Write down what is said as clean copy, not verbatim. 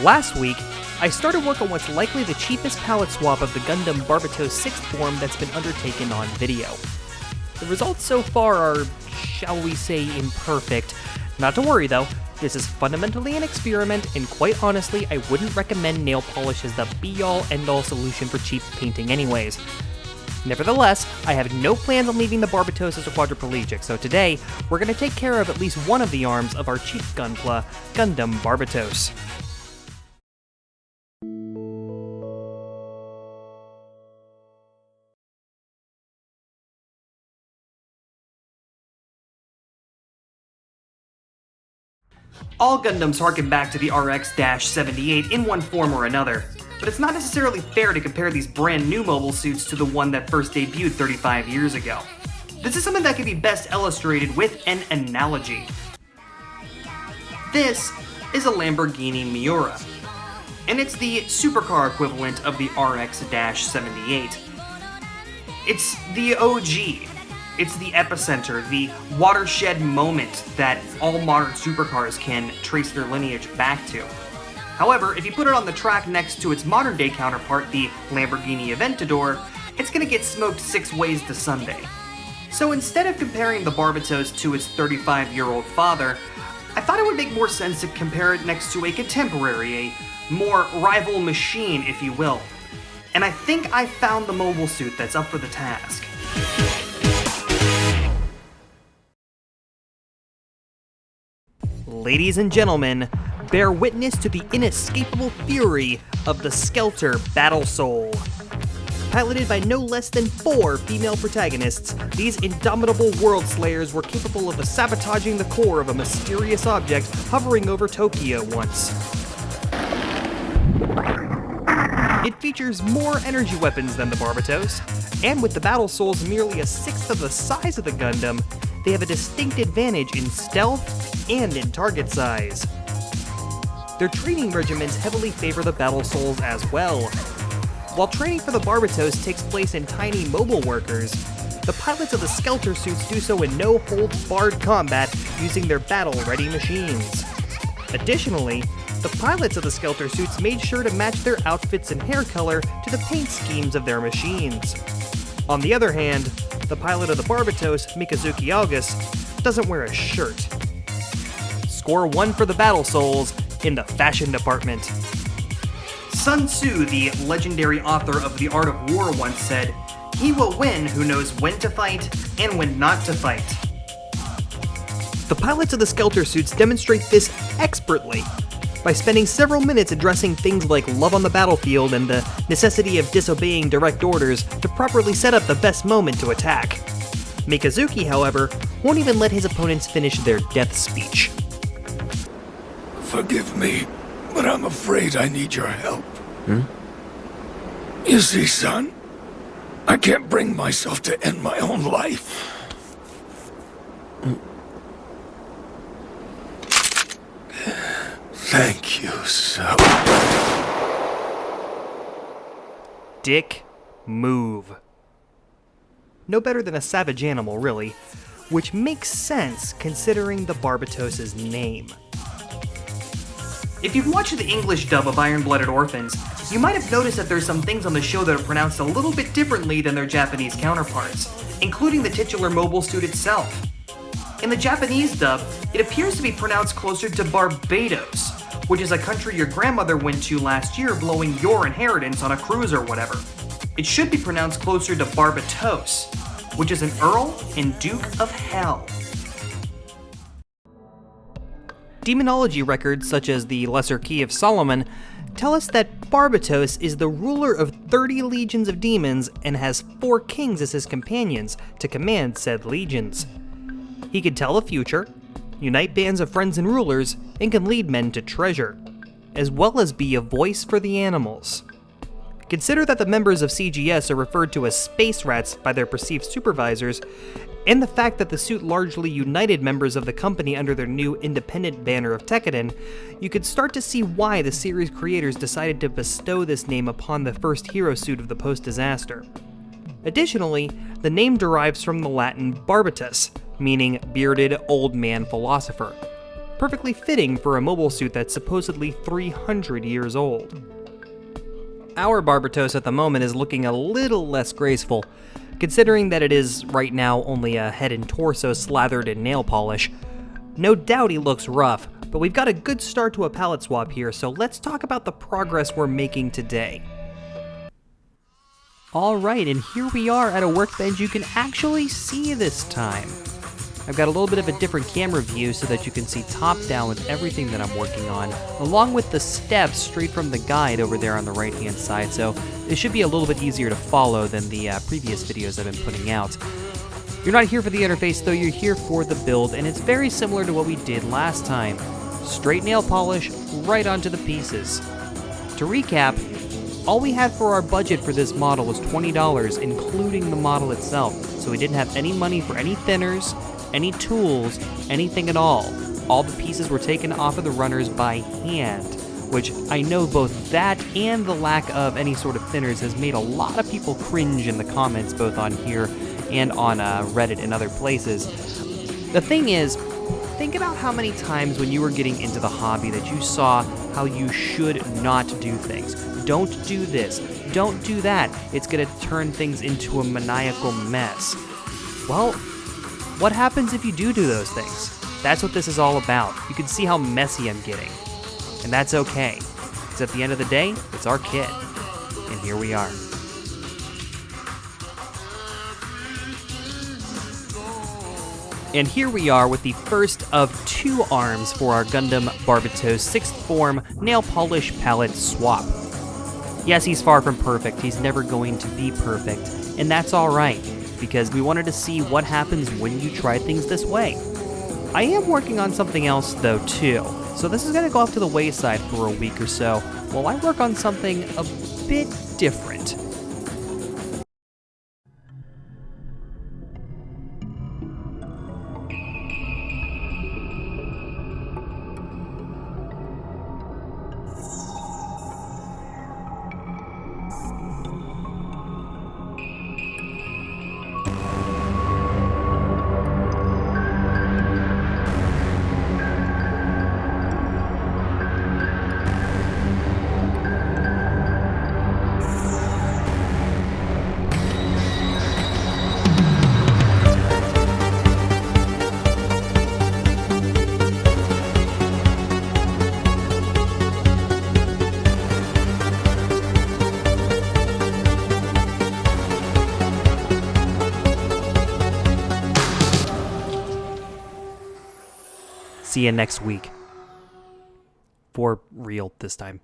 Last week, I started work on what's likely the cheapest palette swap of the Gundam Barbatos 6th form that's been undertaken on video. The results so far are, shall we say, imperfect. Not to worry though, this is fundamentally an experiment, and quite honestly, I wouldn't recommend nail polish as the be-all, end-all solution for cheap painting anyways. Nevertheless, I have no plans on leaving the Barbatos as a quadriplegic, so today, we're going to take care of at least one of the arms of our Cheapgunpla, Gundam Barbatos. All Gundams harken back to the RX-78 in one form or another, but it's not necessarily fair to compare these brand new mobile suits to the one that first debuted 35 years ago. This is something that can be best illustrated with an analogy. This is a Lamborghini Miura, and it's the supercar equivalent of the RX-78. It's the OG. It's the epicenter, the watershed moment that all modern supercars can trace their lineage back to. However, if you put it on the track next to its modern-day counterpart, the Lamborghini Aventador, it's gonna get smoked 6 ways to Sunday. So instead of comparing the Barbatos to its 35-year-old father, I thought it would make more sense to compare it next to a contemporary, a more rival machine, if you will. And I think I found the mobile suit that's up for the task. Ladies and gentlemen, bear witness to the inescapable fury of the Skelter Battle Soul. Piloted by no less than 4 female protagonists, these indomitable world slayers were capable of sabotaging the core of a mysterious object hovering over Tokyo once. It features more energy weapons than the Barbatos, and with the Battle Souls merely a sixth of the size of the Gundam, they have a distinct advantage in stealth and in target size. Their training regimens heavily favor the Battle Souls as well. While training for the Barbatos takes place in tiny mobile workers, the pilots of the Skelter suits do so in no-holds-barred combat using their battle-ready machines. Additionally, the pilots of the Skelter suits made sure to match their outfits and hair color to the paint schemes of their machines. On the other hand, the pilot of the Barbatos, Mikazuki August, doesn't wear a shirt. Score 1 for the Battle Souls in the fashion department. Sun Tzu, the legendary author of The Art of War, once said, "He will win who knows when to fight and when not to fight." The pilots of the Skelter suits demonstrate this expertly by spending several minutes addressing things like love on the battlefield and the necessity of disobeying direct orders to properly set up the best moment to attack. Mikazuki, however, won't even let his opponents finish their death speech. Forgive me, but I'm afraid I need your help. You see, son, I can't bring myself to end my own life. Thank you so. Dick move. No better than a savage animal, really, which makes sense considering the Barbatos' name. If you've watched the English dub of Iron-Blooded Orphans, you might have noticed that there's some things on the show that are pronounced a little bit differently than their Japanese counterparts, including the titular mobile suit itself. In the Japanese dub, it appears to be pronounced closer to Barbatos, which is a country your grandmother went to last year blowing your inheritance on a cruise or whatever. It should be pronounced closer to Barbatos, which is an Earl and Duke of Hell. Demonology records, such as the Lesser Key of Solomon, tell us that Barbatos is the ruler of 30 legions of demons and has 4 kings as his companions to command said legions. He can tell the future, unite bands of friends and rulers, and can lead men to treasure, as well as be a voice for the animals. Consider that the members of CGS are referred to as space rats by their perceived supervisors, and the fact that the suit largely united members of the company under their new independent banner of Tekkadan, you could start to see why the series creators decided to bestow this name upon the first hero suit of the post-disaster. Additionally, the name derives from the Latin Barbatus, meaning bearded old man philosopher. perfectly fitting for a mobile suit that's supposedly 300 years old. Our Barbatos at the moment is looking a little less graceful, considering that it is right now only a head and torso slathered in nail polish. No doubt he looks rough, but we've got a good start to a palette swap here, so let's talk about the progress we're making today. Alright, and here we are at a workbench you can actually see this time. I've got a little bit of a different camera view so that you can see top down with everything that I'm working on, along with the steps straight from the guide over there on the right hand side, so it should be a little bit easier to follow than the previous videos I've been putting out. You're not here for the interface though, you're here for the build, and it's very similar to what we did last time. Straight nail polish, right onto the pieces. To recap, all we had for our budget for this model was $20, including the model itself, so we didn't have any money for any thinners, any tools, anything at all. All the pieces were taken off of the runners by hand, which I know both that and the lack of any sort of thinners has made a lot of people cringe in the comments, both on here and on Reddit and other places. The thing is, think about how many times when you were getting into the hobby that you saw how you should not do things. Don't do this, don't do that, it's gonna turn things into a maniacal mess. Well, what happens if you do those things? That's what this is all about. You can see how messy I'm getting. And that's okay, because at the end of the day, it's our kit. And here we are. And here we are with the first of 2 arms for our Gundam Barbatos 6th Form Nail Polish Palette Swap. Yes, he's far from perfect, he's never going to be perfect, and that's alright, because we wanted to see what happens when you try things this way. I am working on something else though too, so this is going to go off to the wayside for a week or so, while I work on something a bit different. See you next week. For real this time.